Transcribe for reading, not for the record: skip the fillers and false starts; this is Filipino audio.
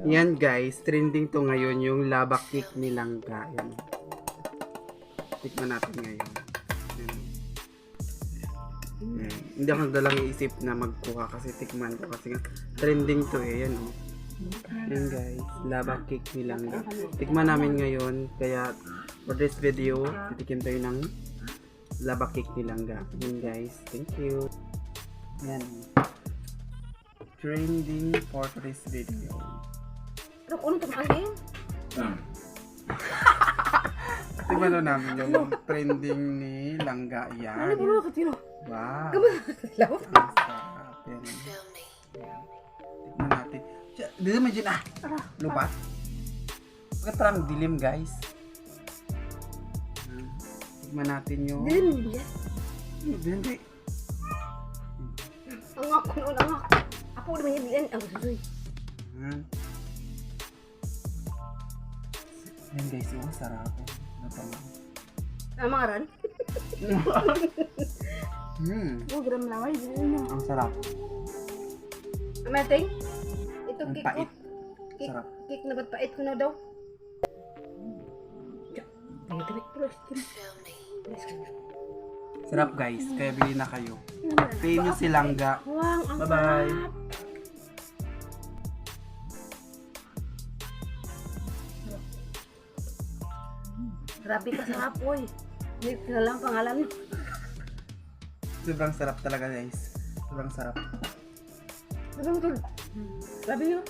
Yan guys, trending to ngayon yung lava cake ni Langga. Yan. Tikman natin ngayon. Yan. Yan. Hindi ako dalang iisip na magkuha kasi tikman ko kasi nga trending to eh. Yan oh. Yan guys, lava cake ni Langga. Tikman namin ngayon kaya for this video, titikim tayo ng lava cake ni Langga. Yan guys, thank you. Yan. Trending for this video. Ano kung ito kain? Tingnan na namin yung trending ni Langga Ano yan. ba mga katino? Wow. Law? Ang sarap yan. Tignan natin. Dito mo dyan lupat. Pagkatarang dilim guys. Tignan natin yung... Dilim niya. Hindi. Ang ako noon, ang ako. Ako naman yung dilim. Ang susoy. Yan guys, yung sarap. Ang mga ran? Gram laway. Ang sarap. Amating? Ito Ang cake pait. ko. Cake, Sarap. cake na ba't pait ko na daw? Ay, tabi. Sarap guys, kaya bili na kayo. Pay nyo si Langga. Wang, ang Bye-bye. sarap. Grabe ka sarap, oy. Hindi ka lang pangalan mo. Sobrang sarap talaga guys. Sobrang sarap. Grabe mo, tol. Grabe yun.